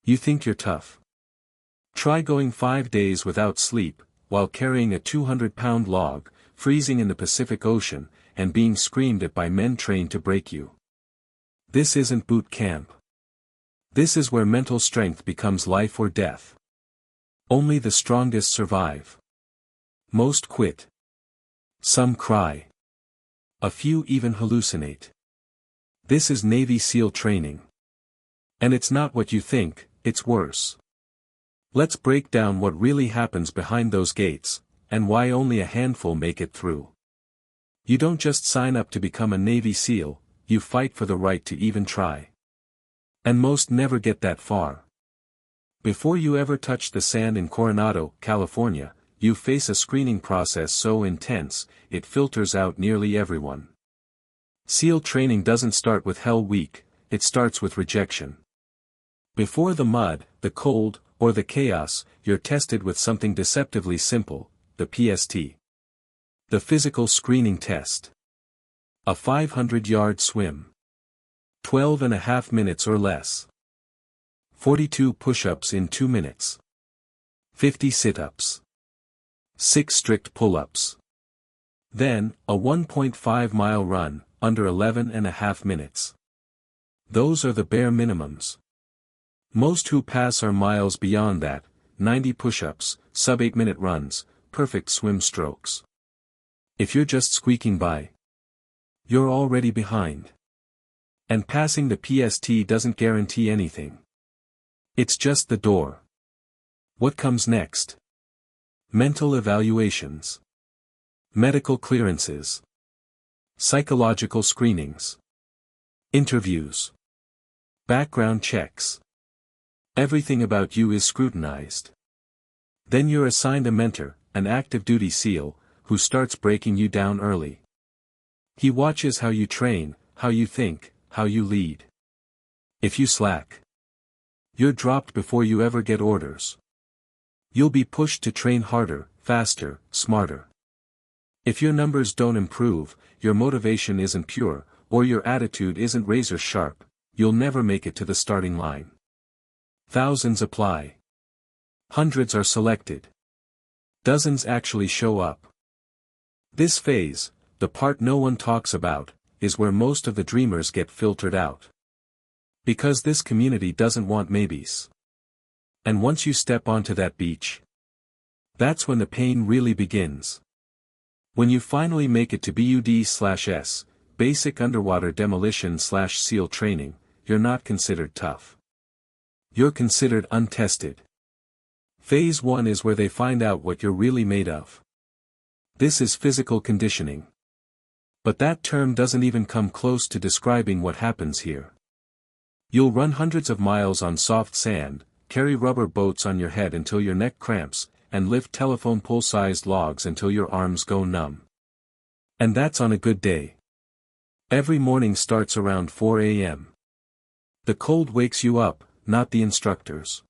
You think you're tough? Try going 5 days without sleep, while carrying a 200-pound log, freezing in the Pacific Ocean, and being screamed at by men trained to break you. This isn't boot camp. This is where mental strength becomes life or death. Only the strongest survive. Most quit. Some cry. A few even hallucinate. This is Navy SEAL training. And it's not what you think, it's worse. Let's break down what really happens behind those gates, and why only a handful make it through. You don't just sign up to become a Navy SEAL, you fight for the right to even try. And most never get that far. Before you ever touch the sand in Coronado, California, you face a screening process so intense, it filters out nearly everyone. SEAL training doesn't start with Hell Week, it starts with rejection. Before the mud, the cold, or the chaos, you're tested with something deceptively simple, the PST. The physical screening test. A 500-yard swim. 12.5 minutes or less. 42 push-ups in 2 minutes. 50 sit-ups. 6 strict pull-ups. Then, a 1.5-mile run, under 11.5 minutes. Those are the bare minimums. Most who pass are miles beyond that, 90 push-ups, sub-8-minute runs, perfect swim strokes. If you're just squeaking by, you're already behind. And passing the PST doesn't guarantee anything. It's just the door. What comes next? Mental evaluations. Medical clearances. Psychological screenings. Interviews. Background checks. Everything about you is scrutinized. Then you're assigned a mentor, an active duty SEAL, who starts breaking you down early. He watches how you train, how you think, how you lead. If you slack, you're dropped before you ever get orders. You'll be pushed to train harder, faster, smarter. If your numbers don't improve, your motivation isn't pure, or your attitude isn't razor sharp, you'll never make it to the starting line. Thousands apply. Hundreds are selected. Dozens actually show up. This phase, the part no one talks about, is where most of the dreamers get filtered out. Because this community doesn't want maybes. And once you step onto that beach, that's when the pain really begins. When you finally make it to BUD/S, Basic Underwater Demolition/SEAL Training, you're not considered tough. You're considered untested. Phase 1 is where they find out what you're really made of. This is physical conditioning. But that term doesn't even come close to describing what happens here. You'll run hundreds of miles on soft sand, carry rubber boats on your head until your neck cramps, and lift telephone pole-sized logs until your arms go numb. And that's on a good day. Every morning starts around 4 a.m. The cold wakes you up, not the instructors.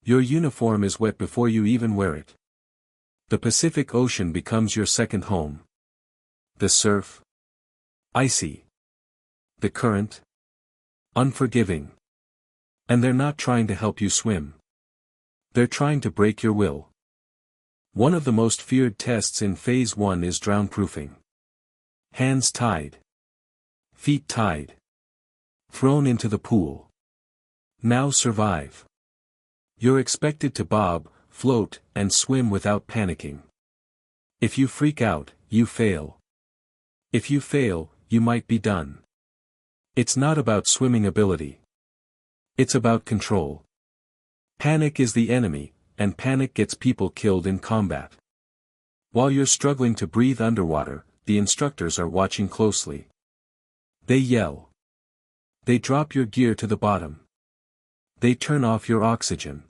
Your uniform is wet before you even wear it. The Pacific Ocean becomes your second home. The surf? Icy. The current? Unforgiving. And they're not trying to help you swim. They're trying to break your will. One of the most feared tests in Phase 1 is drown-proofing. Hands tied. Feet tied. Thrown into the pool. Now survive. You're expected to bob, float, and swim without panicking. If you freak out, you fail. If you fail, you might be done. It's not about swimming ability. It's about control. Panic is the enemy, and panic gets people killed in combat. While you're struggling to breathe underwater, the instructors are watching closely. They yell. They drop your gear to the bottom. They turn off your oxygen.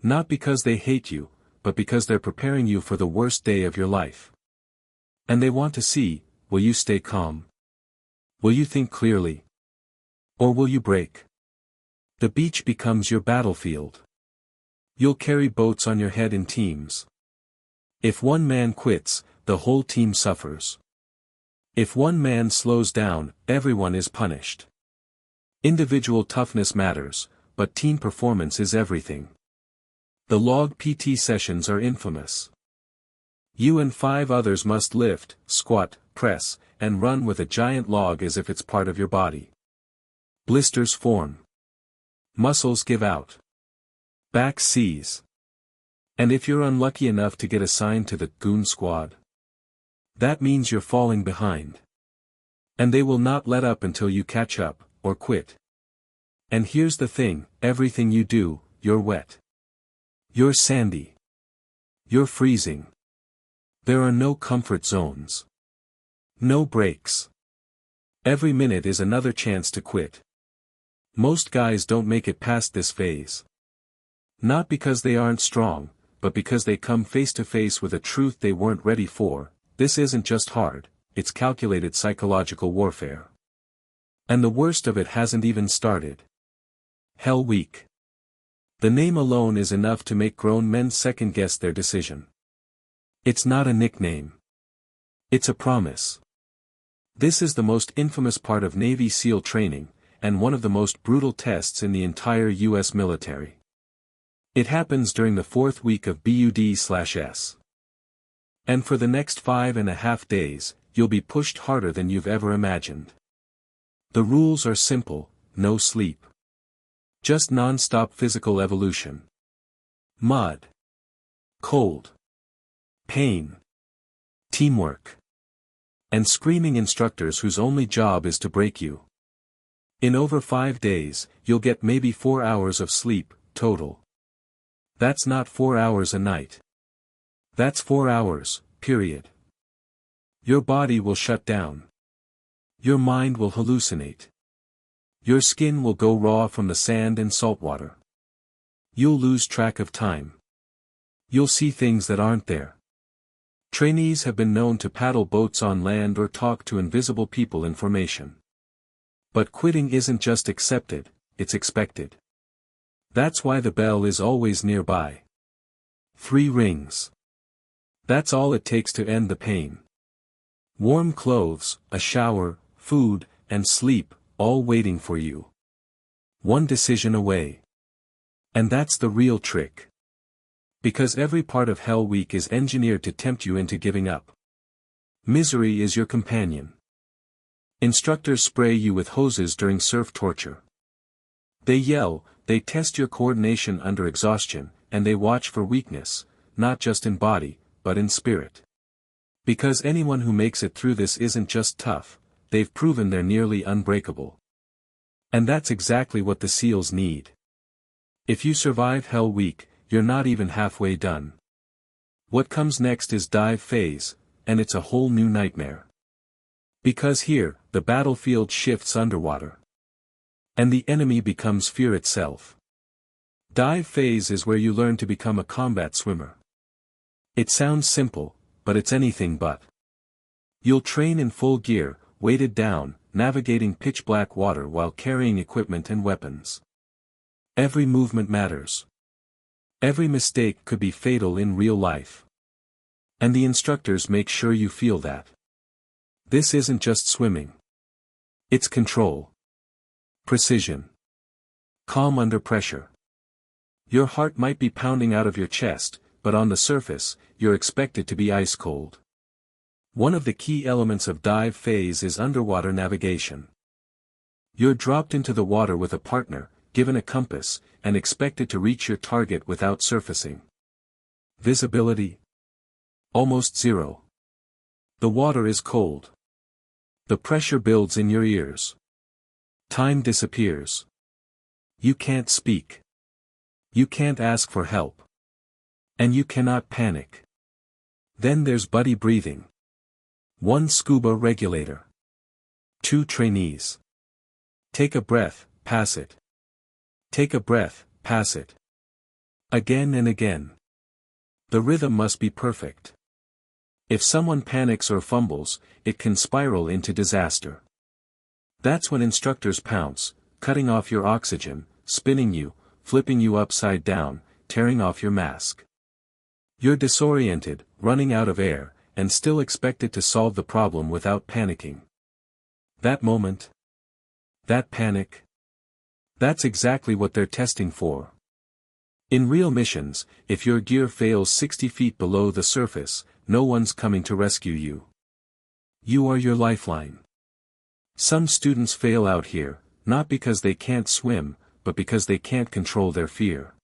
Not because they hate you, but because they're preparing you for the worst day of your life. And they want to see, will you stay calm? Will you think clearly? Or will you break? The beach becomes your battlefield. You'll carry boats on your head in teams. If one man quits, the whole team suffers. If one man slows down, everyone is punished. Individual toughness matters, but team performance is everything. The log PT sessions are infamous. You and 5 others must lift, squat, press, and run with a giant log as if it's part of your body. Blisters form. Muscles give out. Back seize. And if you're unlucky enough to get assigned to the goon squad, that means you're falling behind. And they will not let up until you catch up, or quit. And here's the thing, everything you do, you're wet. You're sandy. You're freezing. There are no comfort zones. No breaks. Every minute is another chance to quit. Most guys don't make it past this phase. Not because they aren't strong, but because they come face to face with a truth they weren't ready for. This isn't just hard, it's calculated psychological warfare. And the worst of it hasn't even started. Hell Week. The name alone is enough to make grown men second-guess their decision. It's not a nickname. It's a promise. This is the most infamous part of Navy SEAL training, and one of the most brutal tests in the entire U.S. military. It happens during the 4th week of BUD/S. And for the next 5.5 days, you'll be pushed harder than you've ever imagined. The rules are simple, no sleep. Just non-stop physical evolution. Mud. Cold. Pain. Teamwork. And screaming instructors whose only job is to break you. In over 5 days, you'll get maybe 4 hours of sleep, total. That's not 4 hours a night. That's 4 hours, period. Your body will shut down. Your mind will hallucinate. Your skin will go raw from the sand and salt water. You'll lose track of time. You'll see things that aren't there. Trainees have been known to paddle boats on land or talk to invisible people in formation. But quitting isn't just accepted, it's expected. That's why the bell is always nearby. 3 rings. That's all it takes to end the pain. Warm clothes, a shower, food, and sleep, all waiting for you. One decision away. And that's the real trick. Because every part of Hell Week is engineered to tempt you into giving up. Misery is your companion. Instructors spray you with hoses during surf torture. They yell, they test your coordination under exhaustion, and they watch for weakness, not just in body, but in spirit. Because anyone who makes it through this isn't just tough, they've proven they're nearly unbreakable. And that's exactly what the SEALs need. If you survive Hell Week, you're not even halfway done. What comes next is dive phase, and it's a whole new nightmare. Because here, the battlefield shifts underwater. And the enemy becomes fear itself. Dive phase is where you learn to become a combat swimmer. It sounds simple, but it's anything but. You'll train in full gear, weighted down, navigating pitch-black water while carrying equipment and weapons. Every movement matters. Every mistake could be fatal in real life. And the instructors make sure you feel that. This isn't just swimming. It's control. Precision. Calm under pressure. Your heart might be pounding out of your chest, but on the surface, you're expected to be ice cold. One of the key elements of dive phase is underwater navigation. You're dropped into the water with a partner, given a compass, and expected to reach your target without surfacing. Visibility? Almost zero. The water is cold. The pressure builds in your ears. Time disappears. You can't speak. You can't ask for help. And you cannot panic. Then there's buddy breathing. 1 scuba regulator. 2 trainees. Take a breath, pass it. Take a breath, pass it. Again and again. The rhythm must be perfect. If someone panics or fumbles, it can spiral into disaster. That's when instructors pounce, cutting off your oxygen, spinning you, flipping you upside down, tearing off your mask. You're disoriented, running out of air, and still expected to solve the problem without panicking. That moment. That panic. That's exactly what they're testing for. In real missions, if your gear fails 60 feet below the surface, no one's coming to rescue you. You are your lifeline. Some students fail out here, not because they can't swim, but because they can't control their fear.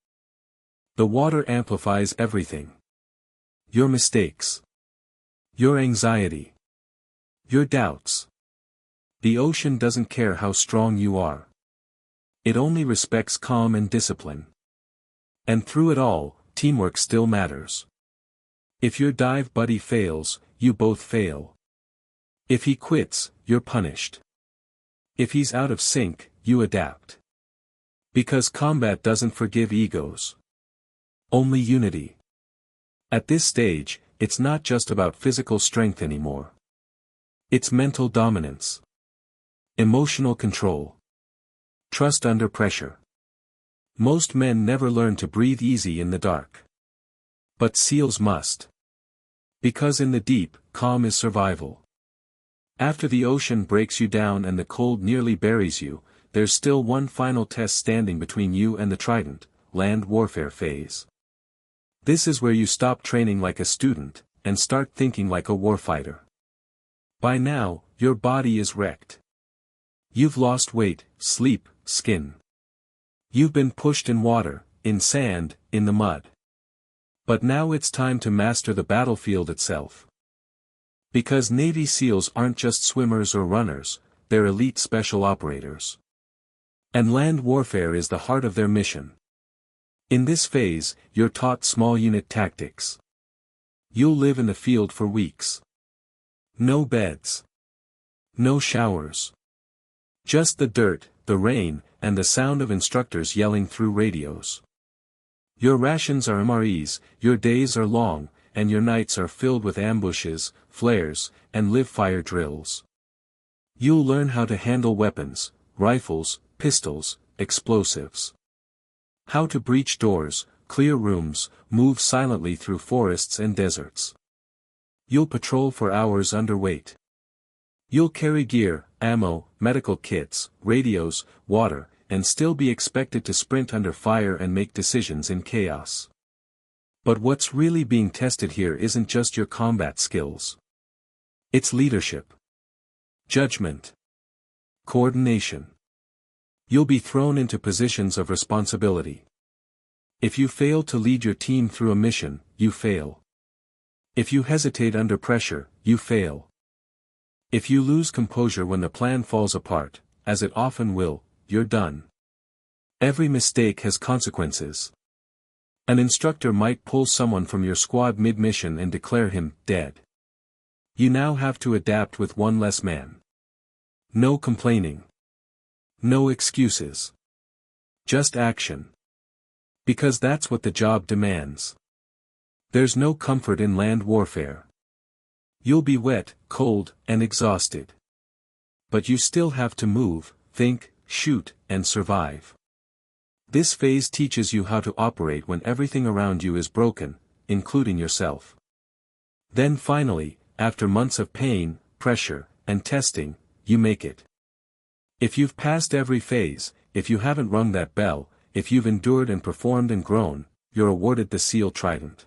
The water amplifies everything. Your mistakes. Your anxiety. Your doubts. The ocean doesn't care how strong you are. It only respects calm and discipline. And through it all, teamwork still matters. If your dive buddy fails, you both fail. If he quits, you're punished. If he's out of sync, you adapt. Because combat doesn't forgive egos. Only unity. At this stage, it's not just about physical strength anymore. It's mental dominance. Emotional control. Trust under pressure. Most men never learn to breathe easy in the dark. But SEALs must. Because in the deep, calm is survival. After the ocean breaks you down and the cold nearly buries you, there's still one final test standing between you and the Trident, land warfare phase. This is where you stop training like a student, and start thinking like a warfighter. By now, your body is wrecked. You've lost weight, sleep, skin. You've been pushed in water, in sand, in the mud. But now it's time to master the battlefield itself. Because Navy SEALs aren't just swimmers or runners, they're elite special operators. And land warfare is the heart of their mission. In this phase, you're taught small unit tactics. You'll live in the field for weeks. No beds. No showers. Just the dirt, the rain, and the sound of instructors yelling through radios. Your rations are MREs, your days are long, and your nights are filled with ambushes, flares, and live-fire drills. You'll learn how to handle weapons, rifles, pistols, explosives. How to breach doors, clear rooms, move silently through forests and deserts. You'll patrol for hours underweight. You'll carry gear, ammo, medical kits, radios, water, and still be expected to sprint under fire and make decisions in chaos. But what's really being tested here isn't just your combat skills. It's leadership. Judgment. Coordination. You'll be thrown into positions of responsibility. If you fail to lead your team through a mission, you fail. If you hesitate under pressure, you fail. If you lose composure when the plan falls apart, as it often will, you're done. Every mistake has consequences. An instructor might pull someone from your squad mid-mission and declare him dead. You now have to adapt with one less man. No complaining. No excuses. Just action. Because that's what the job demands. There's no comfort in land warfare. You'll be wet, cold, and exhausted. But you still have to move, think, shoot, and survive. This phase teaches you how to operate when everything around you is broken, including yourself. Then finally, after months of pain, pressure, and testing, you make it. If you've passed every phase, if you haven't rung that bell, if you've endured and performed and grown, you're awarded the SEAL Trident.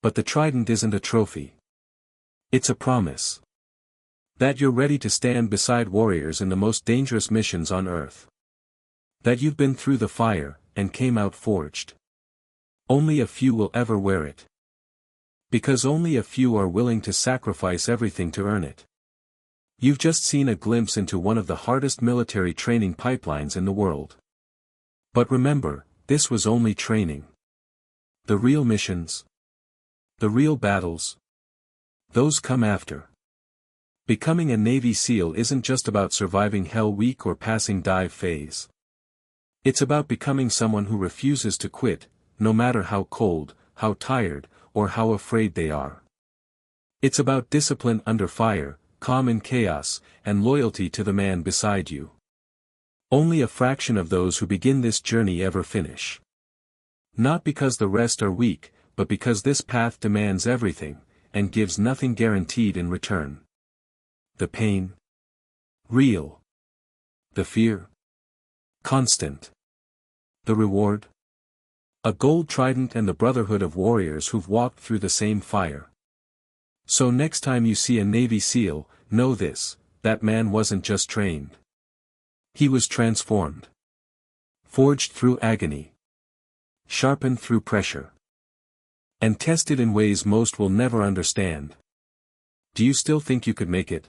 But the Trident isn't a trophy. It's a promise. That you're ready to stand beside warriors in the most dangerous missions on Earth. That you've been through the fire, and came out forged. Only a few will ever wear it. Because only a few are willing to sacrifice everything to earn it. You've just seen a glimpse into one of the hardest military training pipelines in the world. But remember, this was only training. The real missions. The real battles. Those come after. Becoming a Navy SEAL isn't just about surviving Hell Week or passing dive phase. It's about becoming someone who refuses to quit, no matter how cold, how tired, or how afraid they are. It's about discipline under fire, calm in chaos, and loyalty to the man beside you. Only a fraction of those who begin this journey ever finish. Not because the rest are weak, but because this path demands everything, and gives nothing guaranteed in return. The pain. Real. The fear. Constant. The reward? A gold trident and the brotherhood of warriors who've walked through the same fire. So next time you see a Navy SEAL, know this: that man wasn't just trained. He was transformed. Forged through agony. Sharpened through pressure. And tested in ways most will never understand. Do you still think you could make it?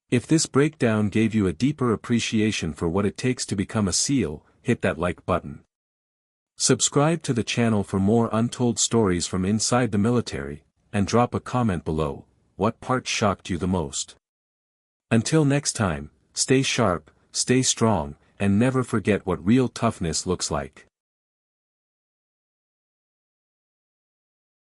If this breakdown gave you a deeper appreciation for what it takes to become a SEAL, hit that like button. Subscribe to the channel for more untold stories from inside the military, and drop a comment below: what part shocked you the most? Until next time, stay sharp, stay strong, and never forget what real toughness looks like.